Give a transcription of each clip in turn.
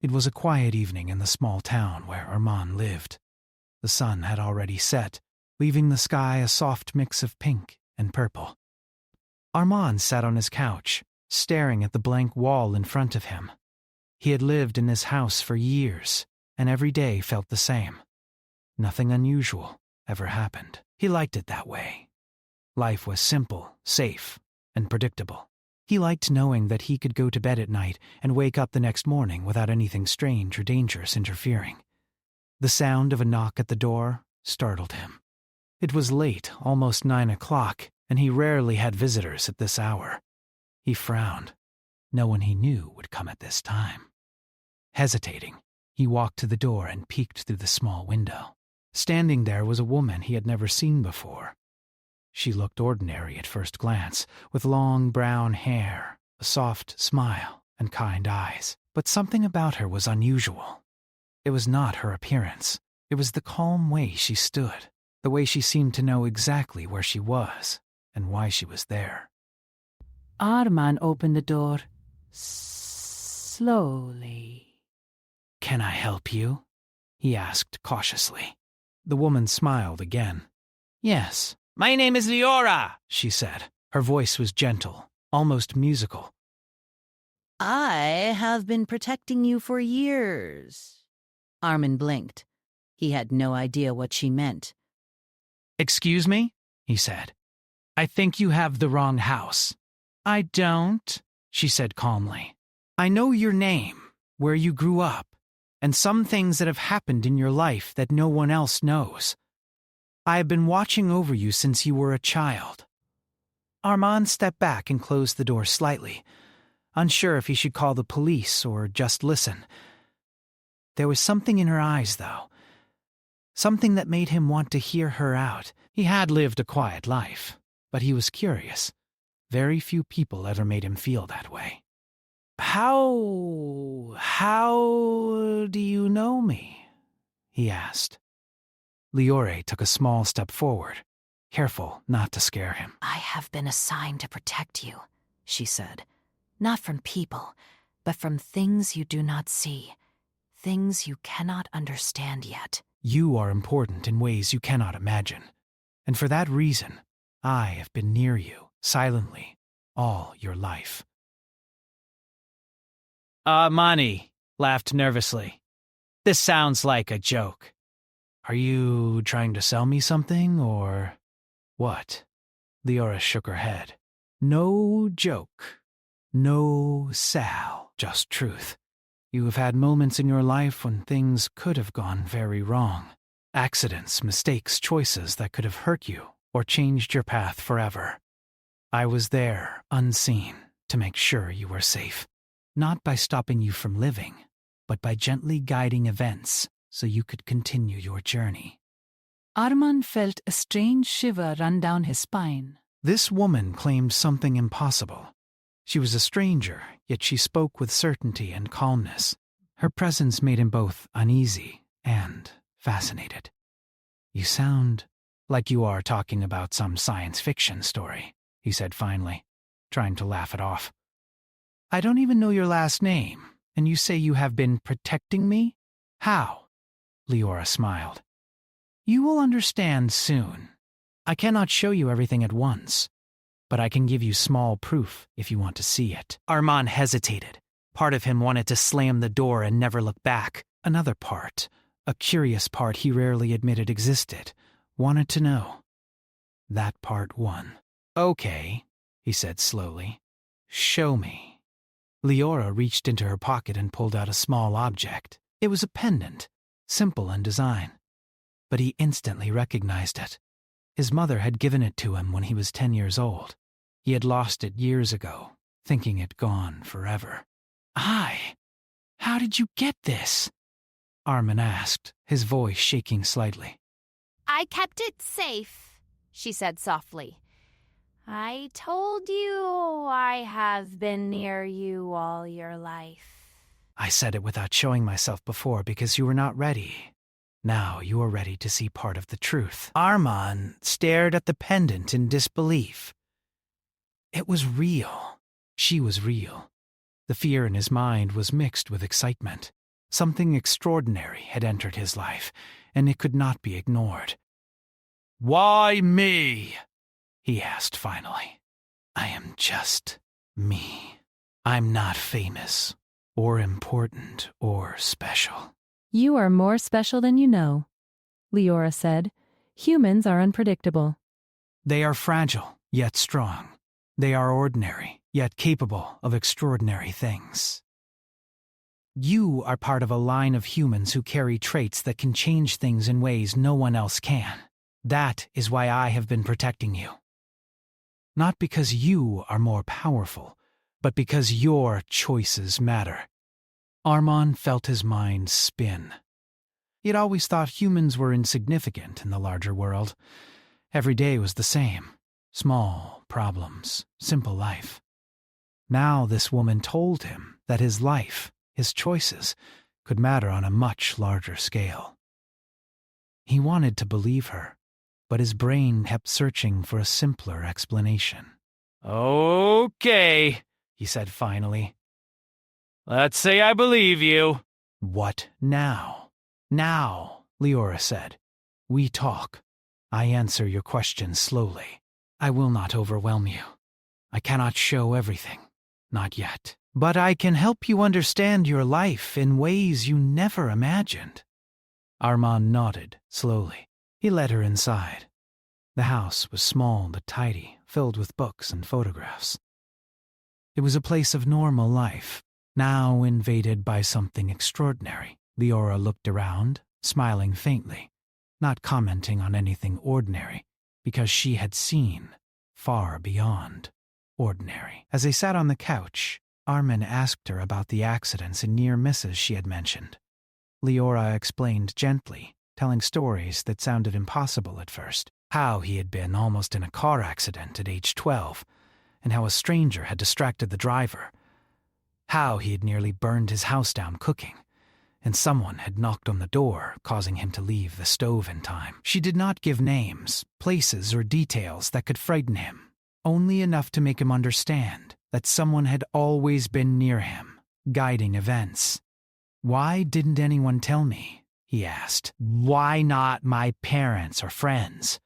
It was a quiet evening in the small town where Armand lived. The sun had already set, leaving the sky a soft mix of pink and purple. Armand sat on his couch, staring at the blank wall in front of him. He had lived in this house for years, and every day felt the same. Nothing unusual ever happened. He liked it that way. Life was simple, safe, and predictable. He liked knowing that he could go to bed at night and wake up the next morning without anything strange or dangerous interfering. The sound of a knock at the door startled him. It was late, almost 9 o'clock, and he rarely had visitors at this hour. He frowned. No one he knew would come at this time. Hesitating, he walked to the door and peeked through the small window. Standing there was a woman he had never seen before. She looked ordinary at first glance, with long brown hair, a soft smile, and kind eyes. But something about her was unusual. It was not her appearance. It was the calm way she stood, the way she seemed to know exactly where she was and why she was there. Armand opened the door slowly. "Can I help you?" he asked cautiously. The woman smiled again. "Yes, my name is Leora," she said. Her voice was gentle, almost musical. "I have been protecting you for years." Armand blinked. He had no idea what she meant. "Excuse me?" he said. "I think you have the wrong house." "I don't," she said calmly. "I know your name, where you grew up, and some things that have happened in your life that no one else knows. I have been watching over you since you were a child." Armand stepped back and closed the door slightly, unsure if he should call the police or just listen. There was something in her eyes, though. Something that made him want to hear her out. He had lived a quiet life, but he was curious. Very few people ever made him feel that way. How do you know me?" he asked. Leora took a small step forward, careful not to scare him. "I have been assigned to protect you," she said. "Not from people, but from things you do not see, things you cannot understand yet." "You are important in ways you cannot imagine, and for that reason, I have been near you, silently, all your life." Mani laughed nervously. "This sounds like a joke. Are you trying to sell me something, or what?" Leora shook her head. "No joke. No sal, just truth. You have had moments in your life when things could have gone very wrong. Accidents, mistakes, choices that could have hurt you or changed your path forever. I was there, unseen, to make sure you were safe. Not by stopping you from living, but by gently guiding events so you could continue your journey." Armand felt a strange shiver run down his spine. This woman claimed something impossible. She was a stranger, yet she spoke with certainty and calmness. Her presence made him both uneasy and fascinated. "You sound like you are talking about some science fiction story," he said finally, trying to laugh it off. "I don't even know your last name, and you say you have been protecting me? How?" Leora smiled. "You will understand soon. I cannot show you everything at once, but I can give you small proof if you want to see it." Armand hesitated. Part of him wanted to slam the door and never look back. Another part, a curious part he rarely admitted existed, wanted to know. That part won. "Okay," he said slowly. "Show me." Leora reached into her pocket and pulled out a small object. It was a pendant, simple in design, but he instantly recognized it. His mother had given it to him when he was 10 years old. He had lost it years ago, thinking it gone forever. How did you get this?" Armand asked, his voice shaking slightly. "I kept it safe," she said softly. "I told you I have been near you all your life." "I said it without showing myself before because you were not ready. Now you are ready to see part of the truth." Armand stared at the pendant in disbelief. It was real. She was real. The fear in his mind was mixed with excitement. Something extraordinary had entered his life, and it could not be ignored. "Why me?" he asked finally. "I am just me. I'm not famous, or important, or special." You are more special than you know, Leora said. Humans are unpredictable. They are fragile, yet strong. They are ordinary, yet capable of extraordinary things. You are part of a line of humans who carry traits that can change things in ways no one else can. That is why I have been protecting you. Not because you are more powerful, but because your choices matter. Armand felt his mind spin. He had always thought humans were insignificant in the larger world. Every day was the same. Small problems, simple life. Now this woman told him that his life, his choices, could matter on a much larger scale. He wanted to believe her, but his brain kept searching for a simpler explanation. "Okay," he said finally. "Let's say I believe you." "What now?" "Now," Leora said. "We talk. I answer your questions slowly. I will not overwhelm you. I cannot show everything, not yet. But I can help you understand your life in ways you never imagined." Armand nodded slowly. He led her inside. The house was small but tidy, filled with books and photographs. It was a place of normal life, now invaded by something extraordinary. Leora looked around, smiling faintly, not commenting on anything ordinary, because she had seen far beyond ordinary. As they sat on the couch, Armin asked her about the accidents and near misses she had mentioned. Leora explained gently, telling stories that sounded impossible at first. How he had been almost in a car accident at age 12, and how a stranger had distracted the driver. How he had nearly burned his house down cooking, and someone had knocked on the door, causing him to leave the stove in time. She did not give names, places, or details that could frighten him, only enough to make him understand that someone had always been near him, guiding events. "Why didn't anyone tell me?" he asked. "Why not my parents or friends?"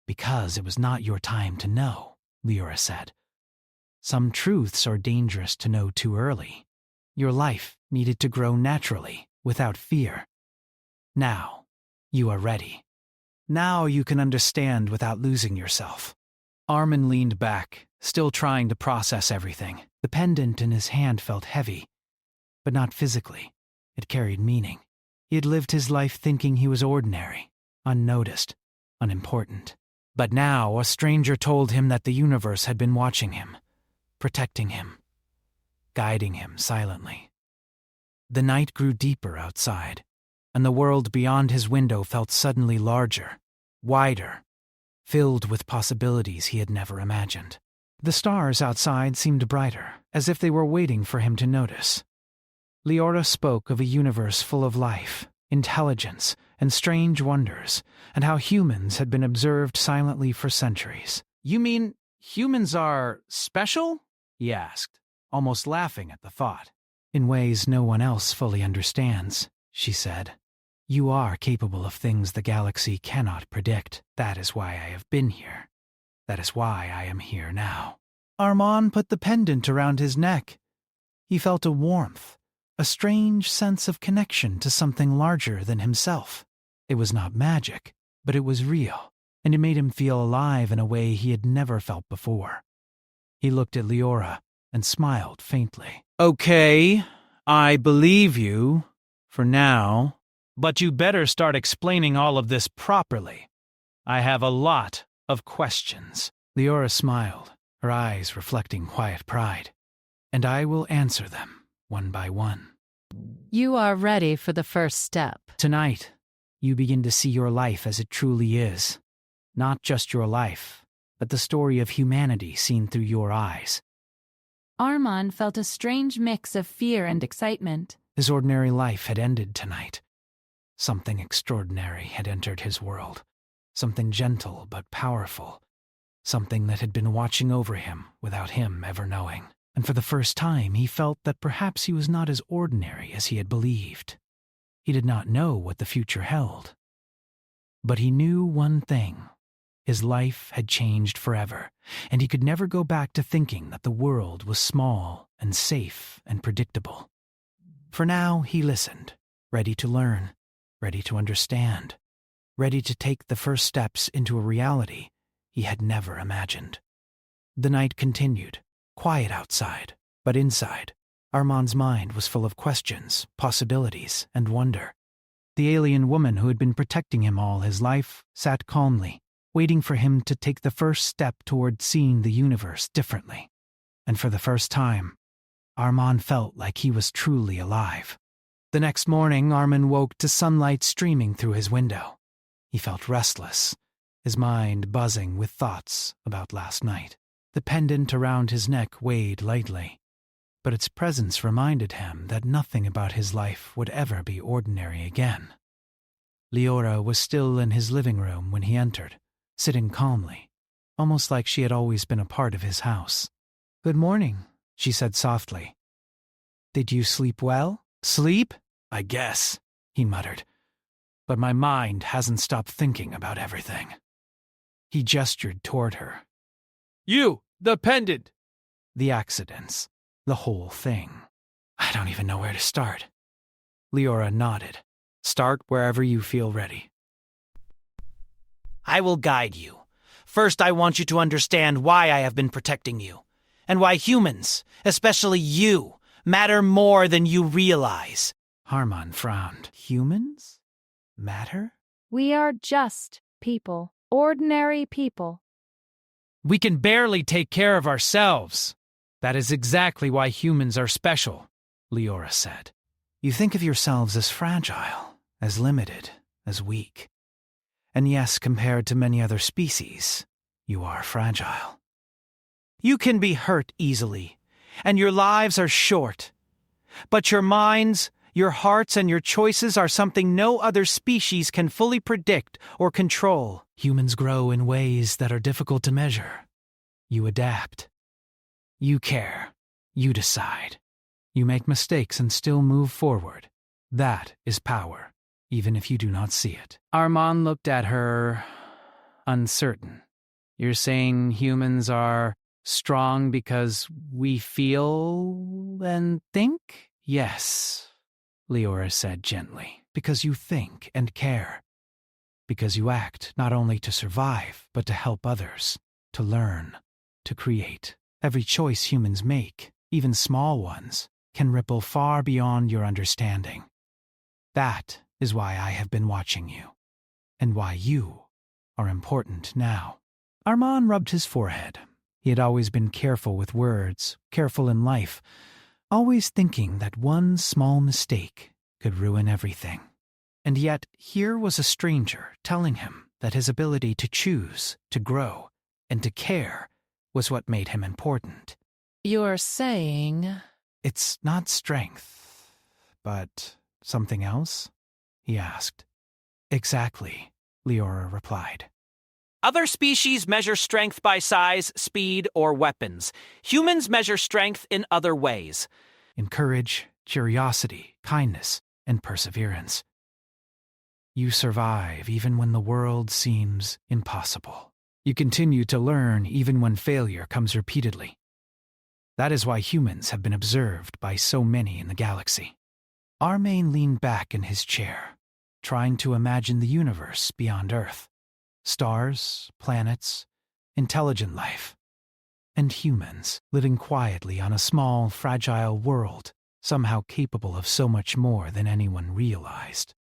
"Because it was not your time to know," Leora said. "Some truths are dangerous to know too early. Your life needed to grow naturally, without fear. Now, you are ready. Now you can understand without losing yourself." Armin leaned back, still trying to process everything. The pendant in his hand felt heavy, but not physically. It carried meaning. He had lived his life thinking he was ordinary, unnoticed, unimportant. But now a stranger told him that the universe had been watching him, protecting him, guiding him silently. The night grew deeper outside, and the world beyond his window felt suddenly larger, wider, filled with possibilities he had never imagined. The stars outside seemed brighter, as if they were waiting for him to notice. Leora spoke of a universe full of life, intelligence, and strange wonders, and how humans had been observed silently for centuries. "You mean humans are special?" he asked, almost laughing at the thought. "In ways no one else fully understands," she said. "You are capable of things the galaxy cannot predict. That is why I have been here. That is why I am here now." Armand put the pendant around his neck. He felt a warmth, a strange sense of connection to something larger than himself. It was not magic, but it was real, and it made him feel alive in a way he had never felt before. He looked at Leora and smiled faintly. "Okay, I believe you, for now, but you better start explaining all of this properly. I have a lot of questions." Leora smiled, her eyes reflecting quiet pride. "And I will answer them one by one." You are ready for the first step. Tonight, you begin to see your life as it truly is. Not just your life, but the story of humanity seen through your eyes. Armand felt a strange mix of fear and excitement. His ordinary life had ended tonight. Something extraordinary had entered his world. Something gentle but powerful. Something that had been watching over him without him ever knowing. and for the first time he felt that perhaps he was not as ordinary as he had believed. He did not know what the future held. But he knew one thing. His life had changed forever, and he could never go back to thinking that the world was small and safe and predictable. For now he listened, ready to learn, ready to understand, ready to take the first steps into a reality he had never imagined. The night continued, quiet outside, but inside, Armand's mind was full of questions, possibilities, and wonder. The alien woman who had been protecting him all his life sat calmly, waiting for him to take the first step toward seeing the universe differently. And for the first time, Armand felt like he was truly alive. The next morning, Armand woke to sunlight streaming through his window. He felt restless, his mind buzzing with thoughts about last night. The pendant around his neck weighed lightly, but its presence reminded him that nothing about his life would ever be ordinary again. Leora was still in his living room when he entered, sitting calmly, almost like she had always been a part of his house. "Good morning," she said softly. "Did you sleep well?" "Sleep? I guess," he muttered. "But my mind hasn't stopped thinking about everything." He gestured toward her. "You, the pendant!" "The accidents, the whole thing. I don't even know where to start." Leora nodded. "Start wherever you feel ready." "I will guide you. First, I want you to understand why I have been protecting you, and why humans, especially you, matter more than you realize." Armand frowned. "Humans? Matter?" We are just people, ordinary people. "We can barely take care of ourselves. That is exactly why humans are special," Leora said. "You think of yourselves as fragile, as limited, as weak. And yes, compared to many other species, you are fragile. You can be hurt easily, and your lives are short. But your minds, your hearts, and your choices are something no other species can fully predict or control." Humans grow in ways that are difficult to measure. You adapt. You care. You decide. You make mistakes and still move forward. That is power, even if you do not see it. Armand looked at her, uncertain. "You're saying humans are strong because we feel and think?" "Yes," Leora said gently, "because you think and care. Because you act not only to survive, but to help others, to learn, to create. Every choice humans make, even small ones, can ripple far beyond your understanding. That is why I have been watching you, and why you are important now." Armand rubbed his forehead. He had always been careful with words, careful in life, always thinking that one small mistake could ruin everything. And yet, here was a stranger telling him that his ability to choose, to grow, and to care was what made him important. You're saying... "It's not strength, but something else?" he asked. "Exactly," Leora replied. Other species measure strength by size, speed, or weapons. Humans measure strength in other ways. In courage, curiosity, kindness, and perseverance. You survive even when the world seems impossible. You continue to learn even when failure comes repeatedly. That is why humans have been observed by so many in the galaxy. Armand leaned back in his chair, trying to imagine the universe beyond Earth. Stars, planets, intelligent life. And humans living quietly on a small, fragile world, somehow capable of so much more than anyone realized.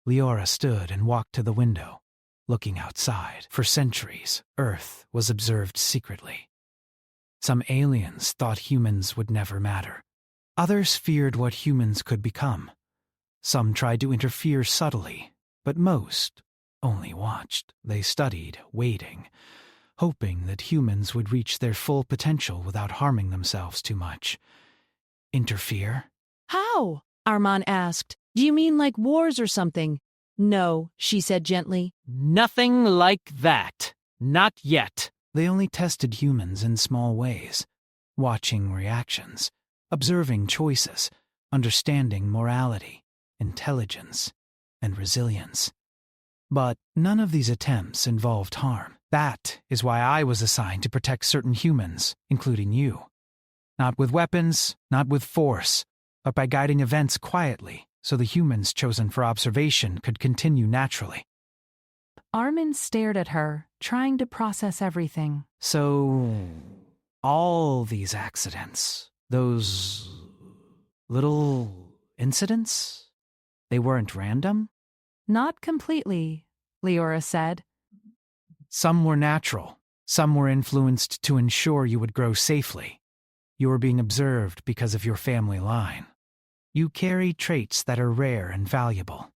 Leora stood and walked to the window, looking outside. For centuries, Earth was observed secretly. Some aliens thought humans would never matter. Others feared what humans could become. Some tried to interfere subtly, but most only watched. They studied, waiting, hoping that humans would reach their full potential without harming themselves too much. Interfere? How? Armand asked. Do you mean like wars or something? No, she said gently. Nothing like that. Not yet. They only tested humans in small ways. watching reactions, observing choices, understanding morality, intelligence, and resilience. But none of these attempts involved harm. That is why I was assigned to protect certain humans, including you. Not with weapons, not with force, but by guiding events quietly so the humans chosen for observation could continue naturally. Armin stared at her, trying to process everything. So, all these accidents, those little incidents, they weren't random? Not completely, Leora said. Some were natural. Some were influenced to ensure you would grow safely. You were being observed because of your family line. You carry traits that are rare and valuable.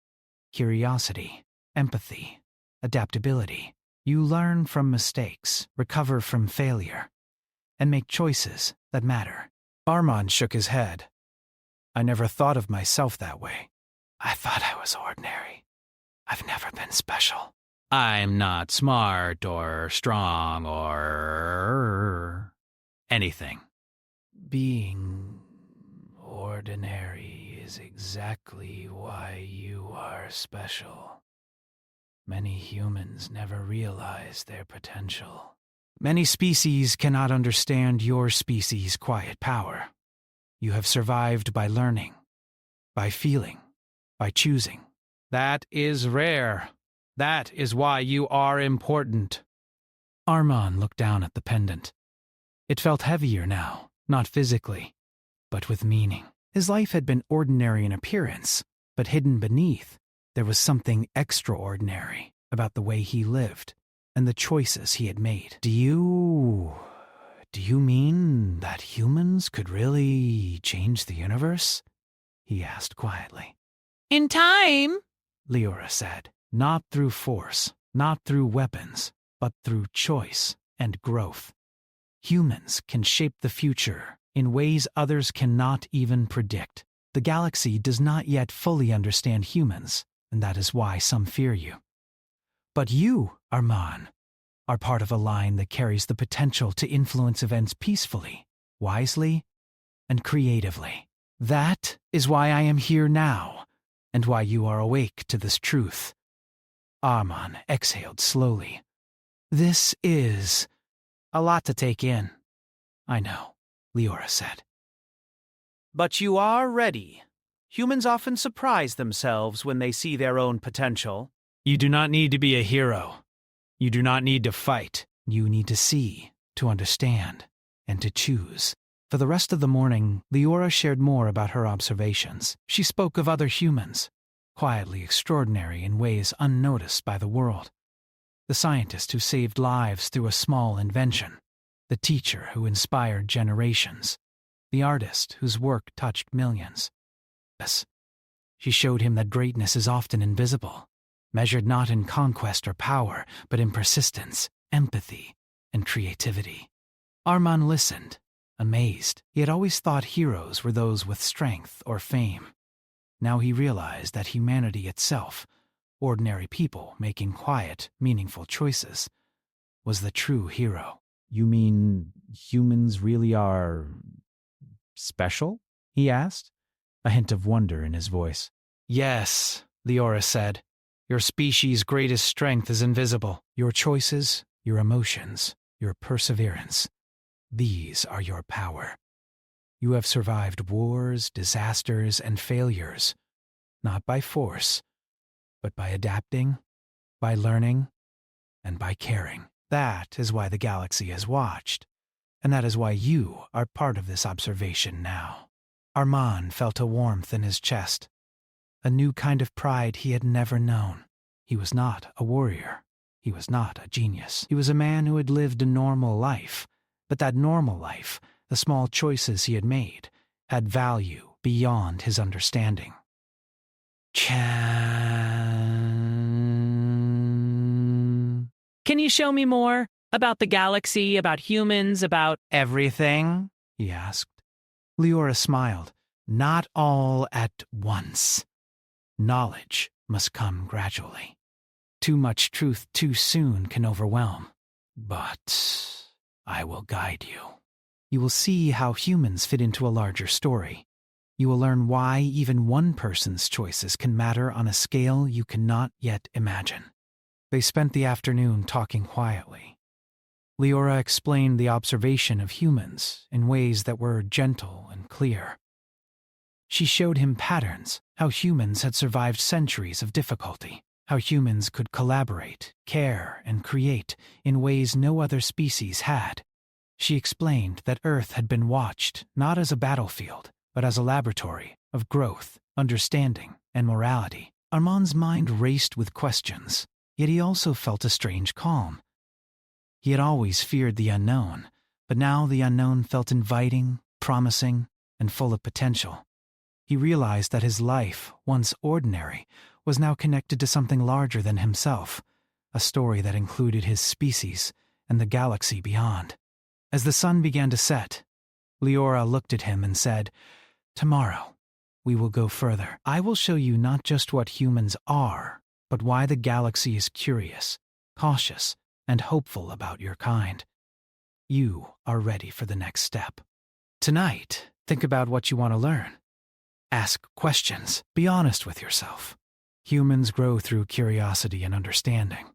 Curiosity, empathy, adaptability. You learn from mistakes, recover from failure, and make choices that matter. Armand shook his head. I never thought of myself that way. I thought I was ordinary. I've never been special. I'm not smart or strong or anything. Being ordinary is exactly why you are special. Many humans never realize their potential. Many species cannot understand your species' quiet power. You have survived by learning, by feeling, by choosing. That is rare. That is why you are important. Armand looked down at the pendant. It felt heavier now, not physically, but with meaning. His life had been ordinary in appearance, but hidden beneath, there was something extraordinary about the way he lived and the choices he had made. Do you mean that humans could really change the universe? He asked quietly. In time, Leora said. Not through force, not through weapons, but through choice and growth. Humans can shape the future in ways others cannot even predict. The galaxy does not yet fully understand humans, and that is why some fear you. But you, Armand, are part of a line that carries the potential to influence events peacefully, wisely, and creatively. That is why I am here now, and why you are awake to this truth. Armand exhaled slowly. This is a lot to take in. I know, Leora said. But you are ready. Humans often surprise themselves when they see their own potential. You do not need to be a hero. You do not need to fight. You need to see, to understand, and to choose. For the rest of the morning, Leora shared more about her observations. She spoke of other humans, quietly extraordinary in ways unnoticed by the world. The scientist who saved lives through a small invention. The teacher who inspired generations. The artist whose work touched millions. Yes, she showed him that greatness is often invisible, measured not in conquest or power, but in persistence, empathy, and creativity. Armand listened, amazed. He had always thought heroes were those with strength or fame. Now he realized that humanity itself, ordinary people making quiet, meaningful choices, was the true hero. You mean humans really are special? He asked, a hint of wonder in his voice. Yes, Leora said. Your species' greatest strength is invisible. Your choices, your emotions, your perseverance. These are your power. You have survived wars, disasters, and failures, not by force, but by adapting, by learning, and by caring. That is why the galaxy has watched, and that is why you are part of this observation now. Armand felt a warmth in his chest, a new kind of pride he had never known. He was not a warrior. He was not a genius. He was a man who had lived a normal life, but that normal life, the small choices he had made, had value beyond his understanding. Can you show me more about the galaxy, about humans, about everything? He asked. Leora smiled. Not all at once. Knowledge must come gradually. Too much truth too soon can overwhelm. But I will guide you. You will see how humans fit into a larger story. You will learn why even one person's choices can matter on a scale you cannot yet imagine. They spent the afternoon talking quietly. Leora explained the observation of humans in ways that were gentle and clear. She showed him patterns, how humans had survived centuries of difficulty, how humans could collaborate, care, and create in ways no other species had. She explained that Earth had been watched not as a battlefield, but as a laboratory of growth, understanding, and morality. Armand's mind raced with questions, yet he also felt a strange calm. He had always feared the unknown, but now the unknown felt inviting, promising, and full of potential. He realized that his life, once ordinary, was now connected to something larger than himself, a story that included his species and the galaxy beyond. As the sun began to set, Leora looked at him and said, "Tomorrow, we will go further. I will show you not just what humans are, but why the galaxy is curious, cautious, and hopeful about your kind. You are ready for the next step. Tonight, think about what you want to learn. Ask questions. Be honest with yourself. Humans grow through curiosity and understanding,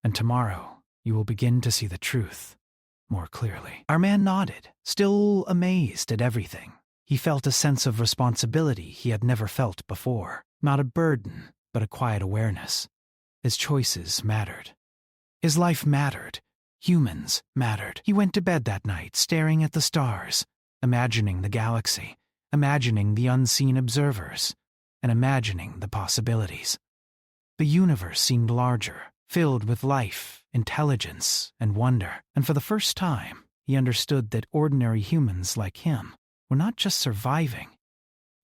and tomorrow you will begin to see the truth more clearly." Our man nodded, still amazed at everything. He felt a sense of responsibility he had never felt before. Not a burden, but a quiet awareness. His choices mattered. His life mattered. Humans mattered. He went to bed that night staring at the stars, imagining the galaxy, imagining the unseen observers, and imagining the possibilities. The universe seemed larger, filled with life, intelligence, and wonder, and for the first time, he understood that ordinary humans like him were not just surviving,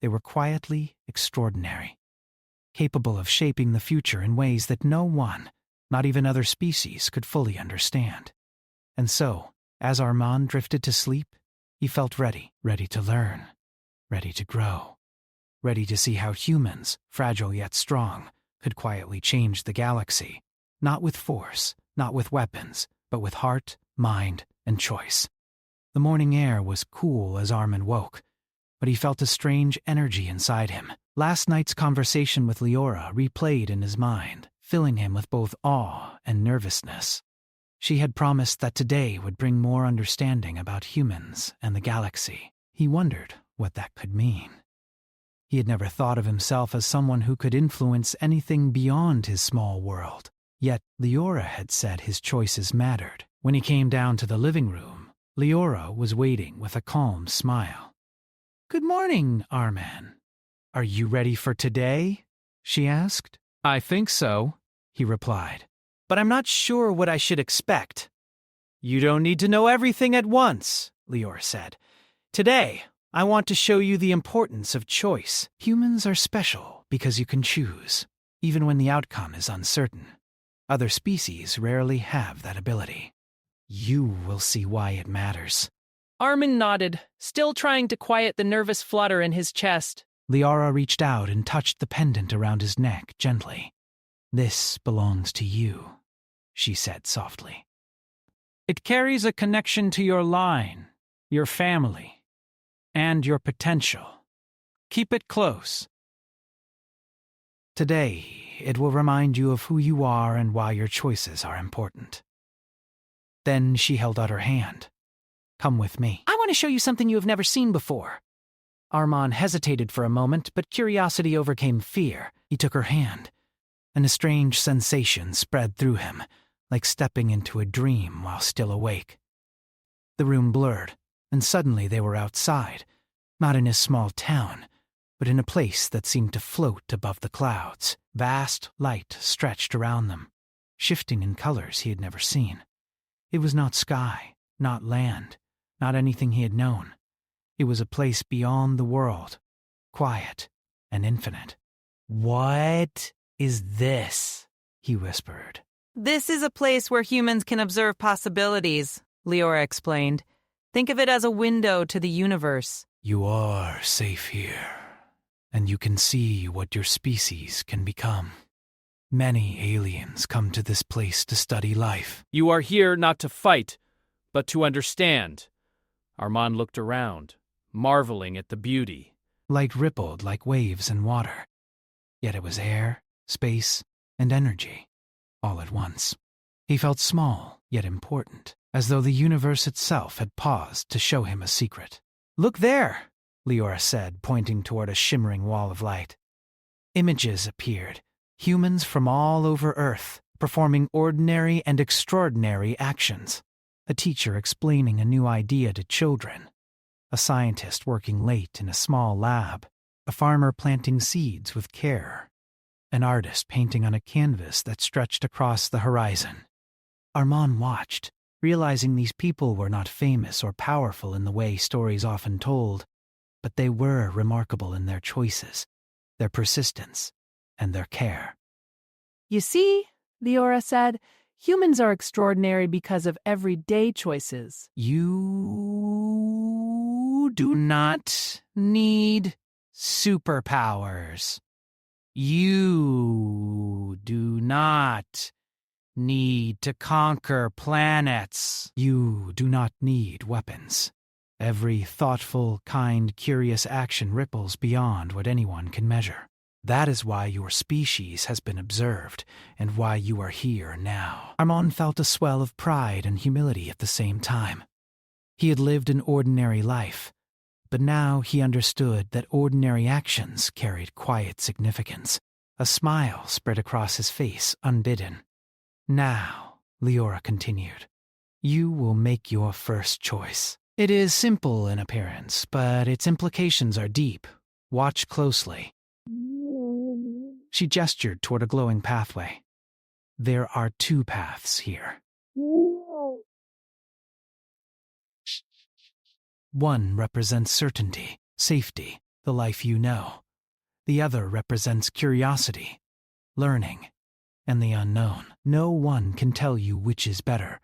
they were quietly extraordinary, capable of shaping the future in ways that no one, not even other species, could fully understand. And so, as Armand drifted to sleep, he felt ready to learn, ready to grow, ready to see how humans, fragile yet strong, could quietly change the galaxy, not with force, not with weapons, but with heart, mind, and choice. The morning air was cool as Armand woke, but he felt a strange energy inside him. Last night's conversation with Leora replayed in his mind, filling him with both awe and nervousness. She had promised that today would bring more understanding about humans and the galaxy. He wondered what that could mean. He had never thought of himself as someone who could influence anything beyond his small world. Yet Leora had said his choices mattered. When he came down to the living room, Leora was waiting with a calm smile. "Good morning, Armand. Are you ready for today?" she asked. "I think so," he replied. "But I'm not sure what I should expect." "You don't need to know everything at once," Leora said. "Today, I want to show you the importance of choice. Humans are special because you can choose, even when the outcome is uncertain. Other species rarely have that ability. You will see why it matters." Armand nodded, still trying to quiet the nervous flutter in his chest. Leora reached out and touched the pendant around his neck gently. "This belongs to you," she said softly. "It carries a connection to your line, your family, and your potential. Keep it close. Today, it will remind you of who you are and why your choices are important." Then she held out her hand. "Come with me. I want to show you something you have never seen before." Armand hesitated for a moment, but curiosity overcame fear. He took her hand, and a strange sensation spread through him, like stepping into a dream while still awake. The room blurred, and suddenly they were outside, not in his small town, but in a place that seemed to float above the clouds. Vast light stretched around them, shifting in colors he had never seen. It was not sky, not land, not anything he had known. It was a place beyond the world, quiet and infinite. "What is this?" he whispered. This is a place where humans can observe possibilities, Leora explained. Think of it as a window to the universe. "You are safe here, and you can see what your species can become. Many aliens come to this place to study life." You are here not to fight, but to understand. Armand looked around, marveling at the beauty. Light rippled like waves in water. Yet it was air, space, and energy, all at once. He felt small, yet important, as though the universe itself had paused to show him a secret. "Look there," Leora said, pointing toward a shimmering wall of light. Images appeared, humans from all over Earth, performing ordinary and extraordinary actions. A teacher explaining a new idea to children. A scientist working late in a small lab. A farmer planting seeds with care. An artist painting on a canvas that stretched across the horizon. Armand watched, realizing these people were not famous or powerful in the way stories often told, but they were remarkable in their choices, their persistence, and their care. "You see," Leora said, "humans are extraordinary because of everyday choices." You do not need superpowers. You do not need to conquer planets. You do not need weapons. Every thoughtful, kind, curious action ripples beyond what anyone can measure. That is why your species has been observed, and why you are here now. Armand felt a swell of pride and humility at the same time. He had lived an ordinary life, but now he understood that ordinary actions carried quiet significance. A smile spread across his face, unbidden. "Now," Leora continued, "you will make your first choice. It is simple in appearance, but its implications are deep. Watch closely." She gestured toward a glowing pathway. "There are two paths here. One represents certainty, safety, the life you know. The other represents curiosity, learning, and the unknown. No one can tell you which is better.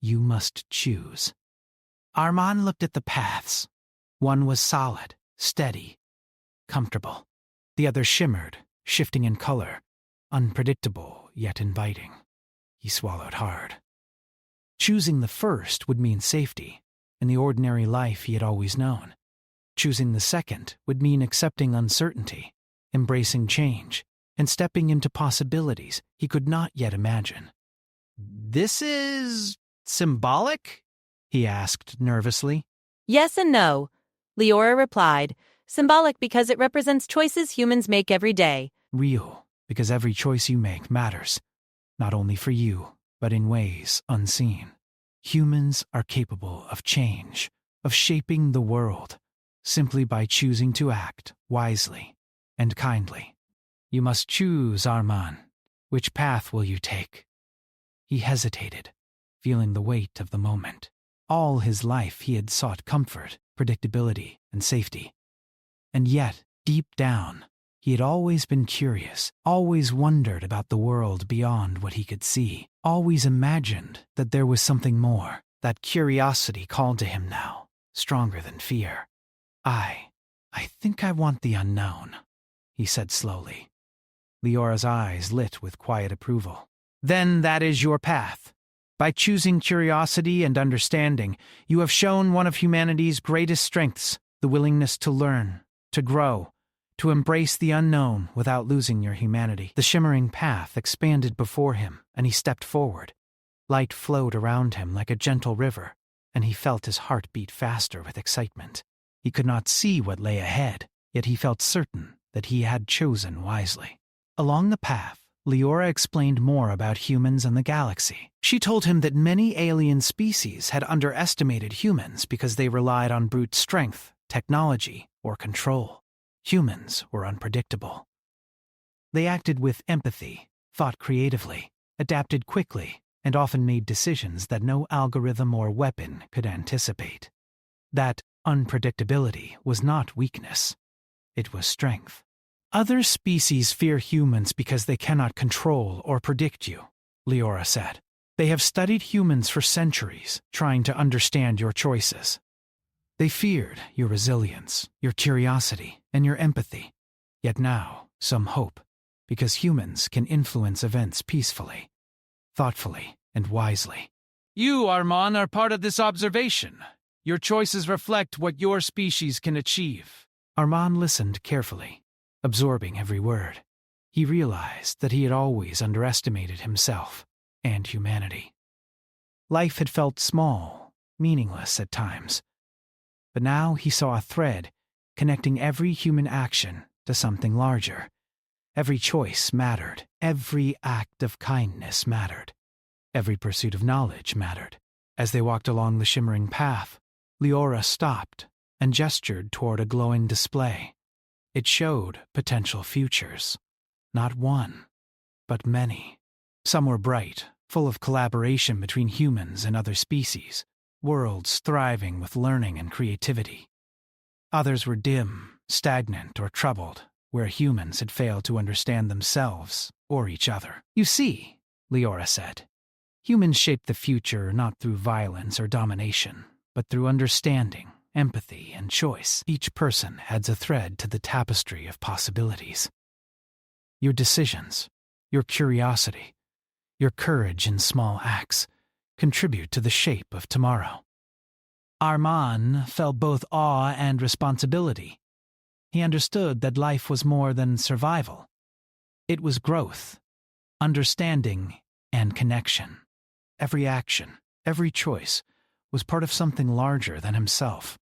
You must choose." Armand looked at the paths. One was solid, steady, comfortable. The other shimmered, shifting in color, unpredictable yet inviting. He swallowed hard. Choosing the first would mean safety, in the ordinary life he had always known. Choosing the second would mean accepting uncertainty, embracing change, and stepping into possibilities he could not yet imagine. "This is symbolic?" he asked nervously. Yes and no, Leora replied. Symbolic because it represents choices humans make every day. Real, because every choice you make matters, not only for you, but in ways unseen. Humans are capable of change, of shaping the world, simply by choosing to act wisely and kindly. You must choose, Armand. Which path will you take? He hesitated, feeling the weight of the moment. All his life he had sought comfort, predictability, and safety. And yet, deep down, he had always been curious, always wondered about the world beyond what he could see, always imagined that there was something more. That curiosity called to him now, stronger than fear. I think I want the unknown," he said slowly. Leora's eyes lit with quiet approval. "Then that is your path. By choosing curiosity and understanding, you have shown one of humanity's greatest strengths, the willingness to learn, to grow, to embrace the unknown without losing your humanity." The shimmering path expanded before him, and he stepped forward. Light flowed around him like a gentle river, and he felt his heart beat faster with excitement. He could not see what lay ahead, yet he felt certain that he had chosen wisely. Along the path, Leora explained more about humans and the galaxy. She told him that many alien species had underestimated humans because they relied on brute strength, technology, or control. Humans were unpredictable. They acted with empathy, thought creatively, adapted quickly, and often made decisions that no algorithm or weapon could anticipate. That unpredictability was not weakness. It was strength. "Other species fear humans because they cannot control or predict you," Leora said. "They have studied humans for centuries, trying to understand your choices. They feared your resilience, your curiosity, and your empathy. Yet now, some hope, because humans can influence events peacefully, thoughtfully, and wisely." "You, Armand, are part of this observation. Your choices reflect what your species can achieve. Armand listened carefully, absorbing every word. He realized that he had always underestimated himself and humanity. Life had felt small, meaningless at times. But now he saw a thread connecting every human action to something larger. Every choice mattered. Every act of kindness mattered. Every pursuit of knowledge mattered. As they walked along the shimmering path, Leora stopped and gestured toward a glowing display. It showed potential futures. Not one, but many. Some were bright, full of collaboration between humans and other species, worlds thriving with learning and creativity. Others were dim, stagnant, or troubled, where humans had failed to understand themselves or each other. You see, Leora said, humans shape the future not through violence or domination, but through understanding, empathy, and choice. Each person adds a thread to the tapestry of possibilities. Your decisions, your curiosity, your courage in small acts contribute to the shape of tomorrow. Armand felt both awe and responsibility. He understood that life was more than survival. It was growth, understanding, and connection. Every action, every choice, was part of something larger than himself.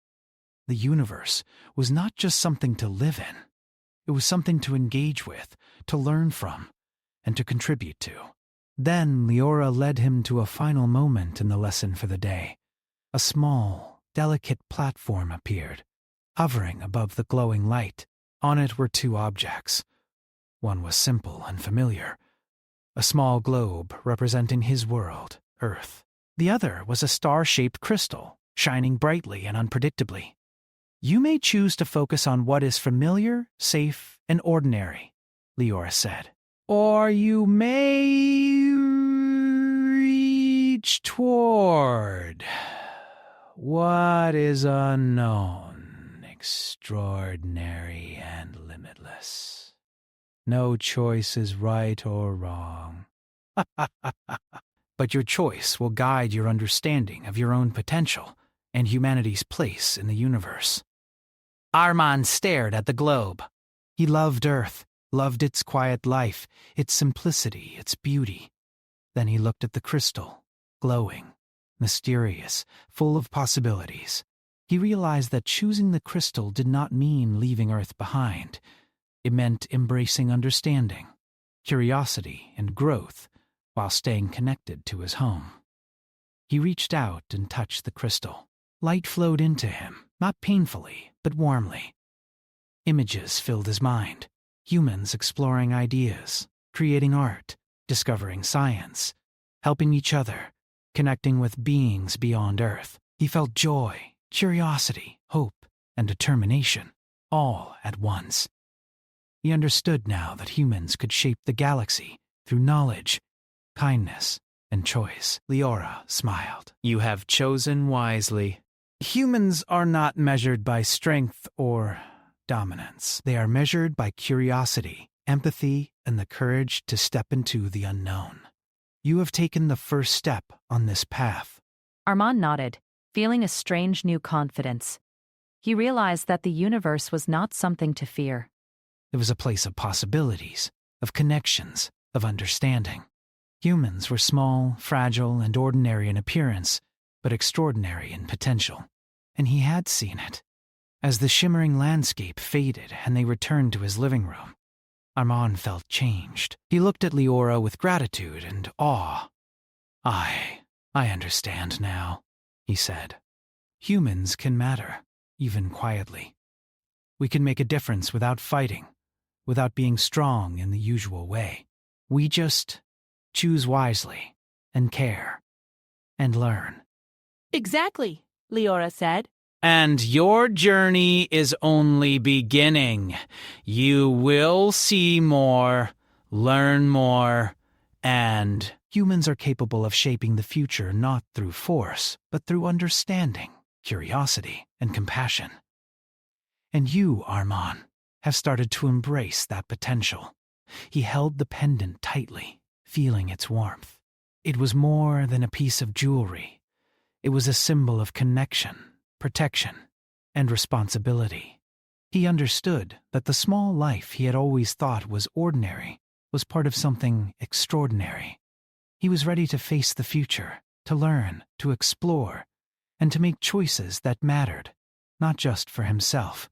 The universe was not just something to live in. It was something to engage with, to learn from, and to contribute to. Then Leora led him to a final moment in the lesson for the day. A small, delicate platform appeared, hovering above the glowing light. On it were two objects. One was simple and familiar, a small globe representing his world, Earth. The other was a star-shaped crystal, shining brightly and unpredictably. You may choose to focus on what is familiar, safe, and ordinary, Leora said. Or you may reach toward what is unknown, extraordinary, and limitless. No choice is right or wrong. But your choice will guide your understanding of your own potential and humanity's place in the universe. Armand stared at the globe. He loved Earth, loved its quiet life, its simplicity, its beauty. Then he looked at the crystal, glowing, mysterious, full of possibilities. He realized that choosing the crystal did not mean leaving Earth behind. It meant embracing understanding, curiosity, and growth while staying connected to his home. He reached out and touched the crystal. Light flowed into him, not painfully, but warmly. Images filled his mind. Humans exploring ideas, creating art, discovering science, helping each other, connecting with beings beyond Earth. He felt joy, curiosity, hope, and determination, all at once. He understood now that humans could shape the galaxy through knowledge, kindness, and choice. Leora smiled. You have chosen wisely. Humans are not measured by strength or dominance. They are measured by curiosity, empathy, and the courage to step into the unknown. You have taken the first step on this path. Armand nodded, feeling a strange new confidence. He realized that the universe was not something to fear. It was a place of possibilities, of connections, of understanding. Humans were small, fragile, and ordinary in appearance, but extraordinary in potential. And he had seen it. As the shimmering landscape faded and they returned to his living room, Armand felt changed. He looked at Leora with gratitude and awe. I understand now, he said. Humans can matter, even quietly. We can make a difference without fighting, without being strong in the usual way. We just choose wisely, and care, and learn. Exactly, Leora said. And your journey is only beginning. You will see more, learn more, and humans are capable of shaping the future not through force, but through understanding, curiosity, and compassion. And you, Armand, have started to embrace that potential. He held the pendant tightly, feeling its warmth. It was more than a piece of jewelry. It was a symbol of connection, protection, and responsibility. He understood that the small life he had always thought was ordinary was part of something extraordinary. He was ready to face the future, to learn, to explore, and to make choices that mattered, not just for himself,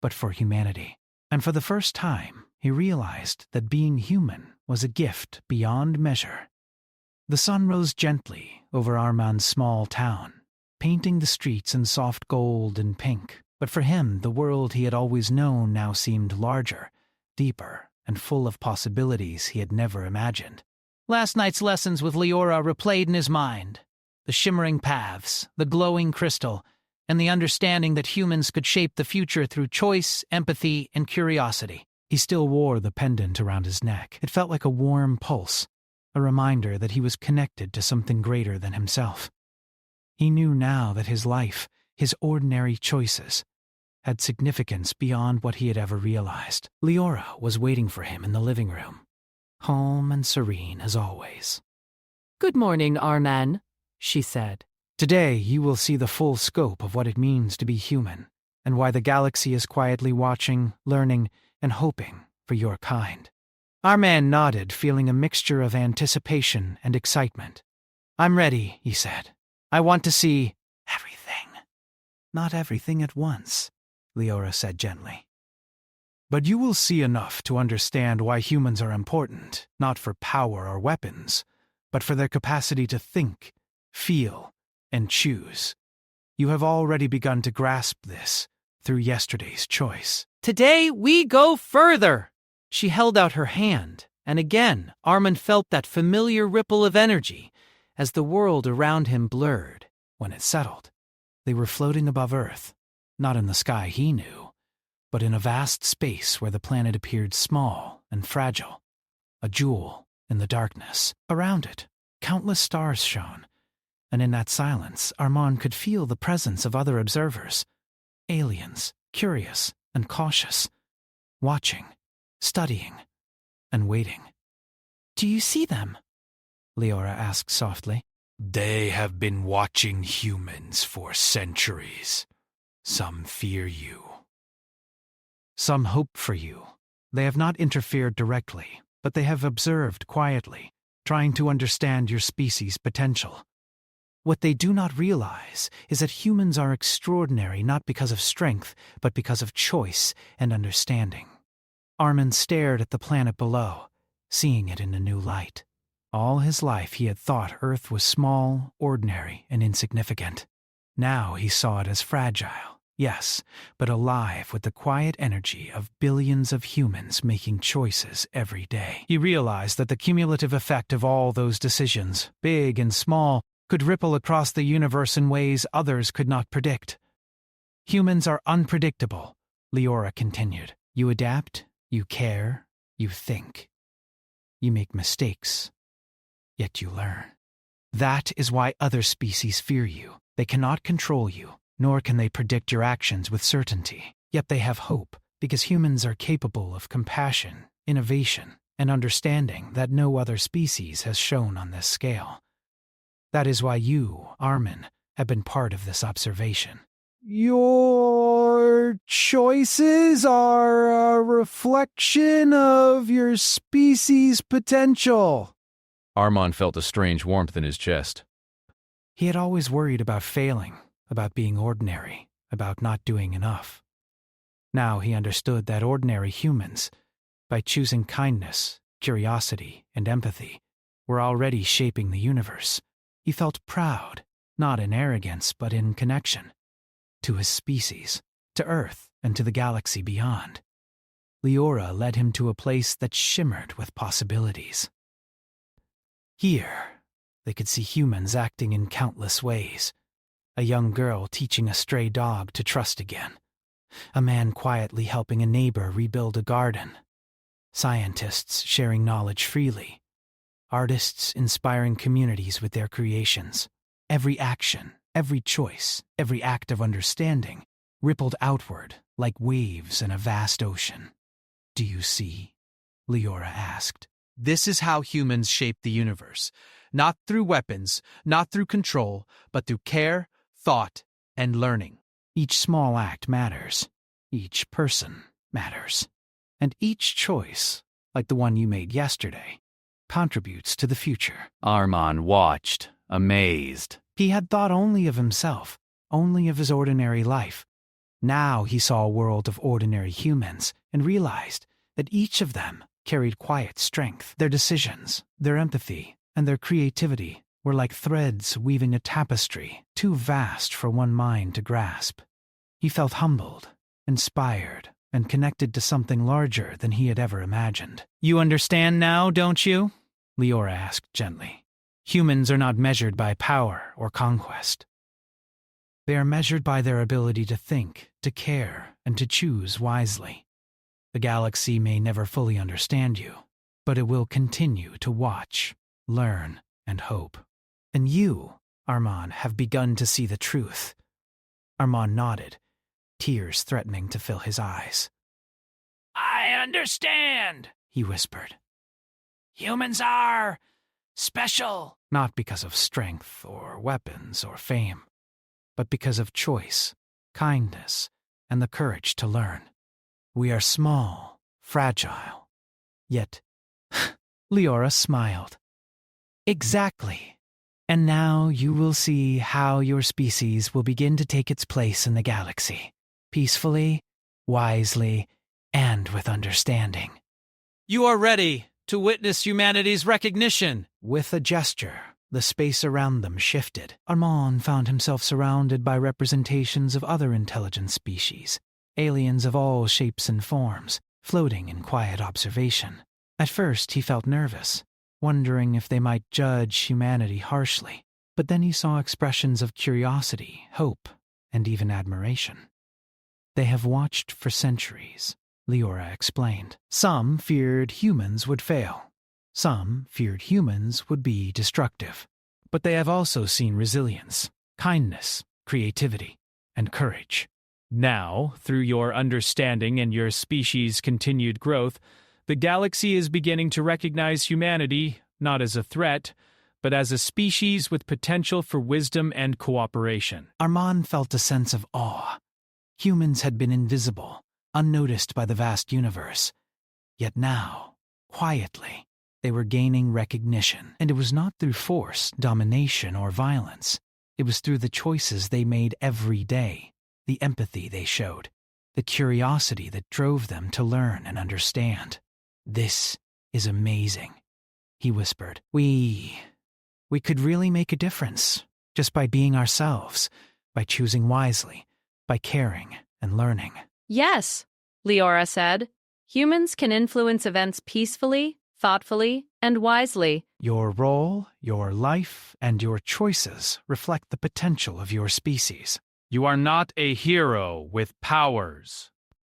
but for humanity. And for the first time, he realized that being human was a gift beyond measure. The sun rose gently over Armand's small town, painting the streets in soft gold and pink. But for him, the world he had always known now seemed larger, deeper, and full of possibilities he had never imagined. Last night's lessons with Leora replayed in his mind. The shimmering paths, the glowing crystal, and the understanding that humans could shape the future through choice, empathy, and curiosity. He still wore the pendant around his neck. It felt like a warm pulse, a reminder that he was connected to something greater than himself. He knew now that his life, his ordinary choices, had significance beyond what he had ever realized. Leora was waiting for him in the living room, calm and serene as always. "Good morning, Arman," she said. Today you will see the full scope of what it means to be human, and why the galaxy is quietly watching, learning, and hoping for your kind. Arman nodded, feeling a mixture of anticipation and excitement. "I'm ready," he said. "I want to see everything." "Not everything at once," Leora said gently. "But you will see enough to understand why humans are important, not for power or weapons, but for their capacity to think, feel, and choose. You have already begun to grasp this through yesterday's choice." Today we go further! She held out her hand, and again Armand felt that familiar ripple of energy as the world around him blurred. When it settled, they were floating above Earth, not in the sky he knew, but in a vast space where the planet appeared small and fragile, a jewel in the darkness. Around it, countless stars shone, and in that silence Armand could feel the presence of other observers, aliens, curious and cautious, watching, studying, and waiting. "Do you see them?" Leora asked softly. "They have been watching humans for centuries. Some fear you. Some hope for you. They have not interfered directly, but they have observed quietly, trying to understand your species' potential. What they do not realize is that humans are extraordinary not because of strength, but because of choice and understanding." Armand stared at the planet below, seeing it in a new light. All his life he had thought Earth was small, ordinary, and insignificant. Now he saw it as fragile, yes, but alive with the quiet energy of billions of humans making choices every day. He realized that the cumulative effect of all those decisions, big and small, could ripple across the universe in ways others could not predict. "Humans are unpredictable," Leora continued. "You adapt, you care, you think. You make mistakes, yet you learn. That is why other species fear you. They cannot control you, nor can they predict your actions with certainty. Yet they have hope, because humans are capable of compassion, innovation, and understanding that no other species has shown on this scale. That is why you, Armin, have been part of this observation." "Your choices are a reflection of your species' potential." Armand felt a strange warmth in his chest. He had always worried about failing, about being ordinary, about not doing enough. Now he understood that ordinary humans, by choosing kindness, curiosity, and empathy, were already shaping the universe. He felt proud, not in arrogance but in connection, to his species, to Earth, and to the galaxy beyond. Leora led him to a place that shimmered with possibilities. Here, they could see humans acting in countless ways. A young girl teaching a stray dog to trust again. A man quietly helping a neighbor rebuild a garden. Scientists sharing knowledge freely. Artists inspiring communities with their creations. Every action, every choice, every act of understanding rippled outward like waves in a vast ocean. "Do you see?" Leora asked. This is how humans shape the universe. Not through weapons, not through control, but through care, thought, and learning. Each small act matters. Each person matters. And each choice, like the one you made yesterday, contributes to the future. Armand watched, amazed. He had thought only of himself, only of his ordinary life. Now he saw a world of ordinary humans and realized that each of them carried quiet strength. Their decisions, their empathy, and their creativity were like threads weaving a tapestry too vast for one mind to grasp. He felt humbled, inspired, and connected to something larger than he had ever imagined. You understand now, don't you? Leora asked gently. Humans are not measured by power or conquest. They are measured by their ability to think, to care, and to choose wisely. The galaxy may never fully understand you, but it will continue to watch, learn, and hope. And you, Armand, have begun to see the truth. Armand nodded, tears threatening to fill his eyes. I understand, He whispered. humans are special. Not because of strength or weapons or fame, but because of choice, kindness, and the courage to learn. We are small, fragile, yet Leora smiled. Exactly. And now you will see how your species will begin to take its place in the galaxy, peacefully, wisely, and with understanding. You are ready to witness humanity's recognition. With a gesture, the space around them shifted. Armand found himself surrounded by representations of other intelligent species, aliens of all shapes and forms, floating in quiet observation. At first he felt nervous, wondering if they might judge humanity harshly, but then he saw expressions of curiosity, hope, and even admiration. They have watched for centuries, Leora explained. Some feared humans would fail. Some feared humans would be destructive. But they have also seen resilience, kindness, creativity, and courage. Now, through your understanding and your species' continued growth, the galaxy is beginning to recognize humanity not as a threat, but as a species with potential for wisdom and cooperation. Armand felt a sense of awe. Humans had been invisible, unnoticed by the vast universe. Yet now, quietly, they were gaining recognition. And it was not through force, domination, or violence. It was through the choices they made every day, the empathy they showed, the curiosity that drove them to learn and understand. This is amazing, he whispered. We could really make a difference, just by being ourselves, by choosing wisely, by caring and learning. Yes, Leora said. Humans can influence events peacefully, thoughtfully, and wisely. Your role, your life, and your choices reflect the potential of your species. You are not a hero with powers.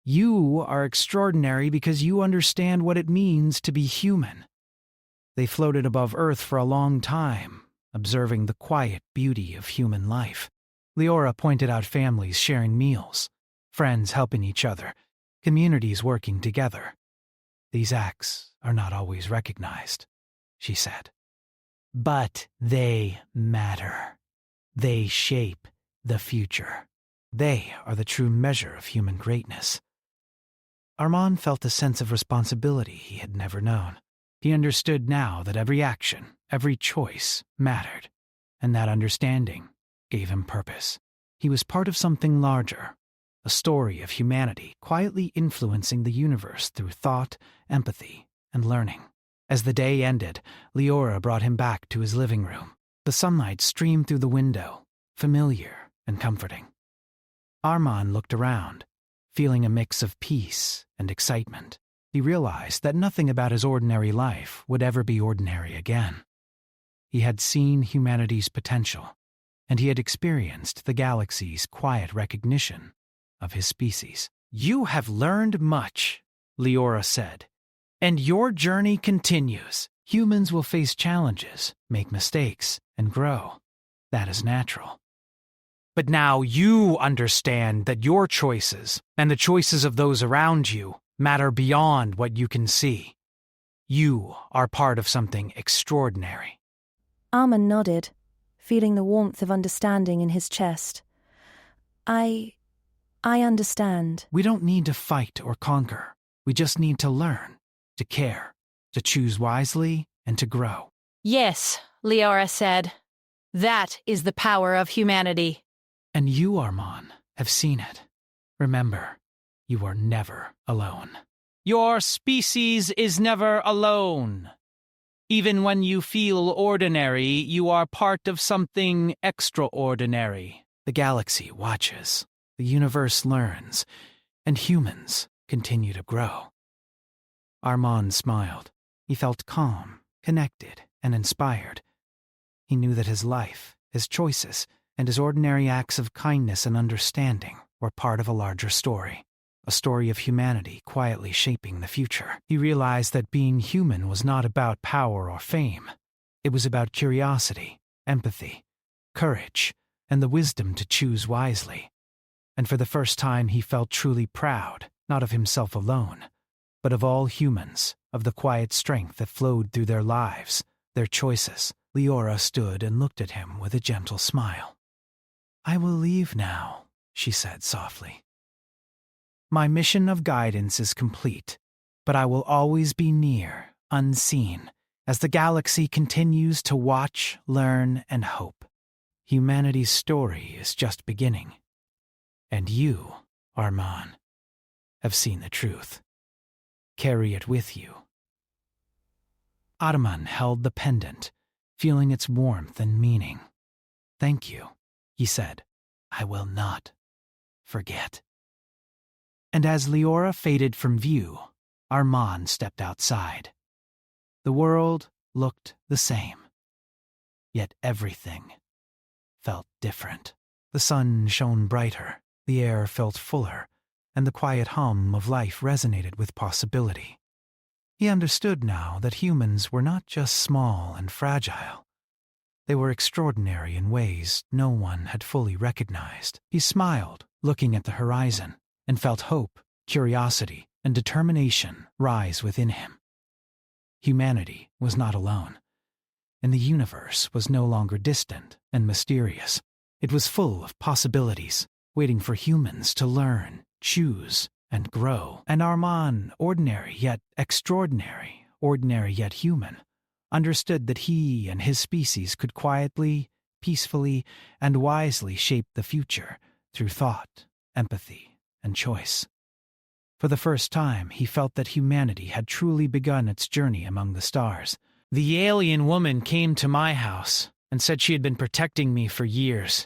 You are extraordinary because you understand what it means to be human. They floated above Earth for a long time, observing the quiet beauty of human life. Leora pointed out families sharing meals, friends helping each other, communities working together. These acts are not always recognized, she said. But they matter. They shape the future. They are the true measure of human greatness. Armand felt a sense of responsibility he had never known. He understood now that every action, every choice mattered, and that understanding gave him purpose. He was part of something larger, a story of humanity quietly influencing the universe through thought, empathy, and learning. As the day ended, Leora brought him back to his living room. The sunlight streamed through the window, familiar and comforting. Armand looked around, feeling a mix of peace and excitement. He realized that nothing about his ordinary life would ever be ordinary again. He had seen humanity's potential, and he had experienced the galaxy's quiet recognition of his species. You have learned much, Leora said, and your journey continues. Humans will face challenges, make mistakes, and grow. That is natural. But now you understand that your choices and the choices of those around you matter beyond what you can see. You are part of something extraordinary. Armand nodded, feeling the warmth of understanding in his chest. I I understand. We don't need to fight or conquer. We just need to learn, to care, to choose wisely, and to grow. Yes, Leora said. That is the power of humanity. And you, Armand, have seen it. Remember, you are never alone. Your species is never alone. Even when you feel ordinary, you are part of something extraordinary. The galaxy watches, the universe learns, and humans continue to grow. Armand smiled. He felt calm, connected, and inspired. He knew that his life, his choices, and his ordinary acts of kindness and understanding were part of a larger story. A story of humanity quietly shaping the future. He realized that being human was not about power or fame. It was about curiosity, empathy, courage, and the wisdom to choose wisely. And for the first time he felt truly proud, not of himself alone, but of all humans, of the quiet strength that flowed through their lives, their choices. Leora stood and looked at him with a gentle smile. "I will leave now," she said softly. "My mission of guidance is complete, but I will always be near, unseen, as the galaxy continues to watch, learn, and hope. Humanity's story is just beginning. And you, Armand, have seen the truth. Carry it with you." Armand held the pendant, feeling its warmth and meaning. "Thank you," he said. "I will not forget." And as Leora faded from view, Armand stepped outside. The world looked the same, yet everything felt different. The sun shone brighter, the air felt fuller, and the quiet hum of life resonated with possibility. He understood now that humans were not just small and fragile. They were extraordinary in ways no one had fully recognized. He smiled, looking at the horizon, and felt hope, curiosity, and determination rise within him. Humanity was not alone, and the universe was no longer distant and mysterious. It was full of possibilities, waiting for humans to learn, choose, and grow. And Armand, ordinary yet extraordinary, ordinary yet human, understood that he and his species could quietly, peacefully, and wisely shape the future through thought, empathy, and choice. For the first time, he felt that humanity had truly begun its journey among the stars. The alien woman came to my house and said she had been protecting me for years.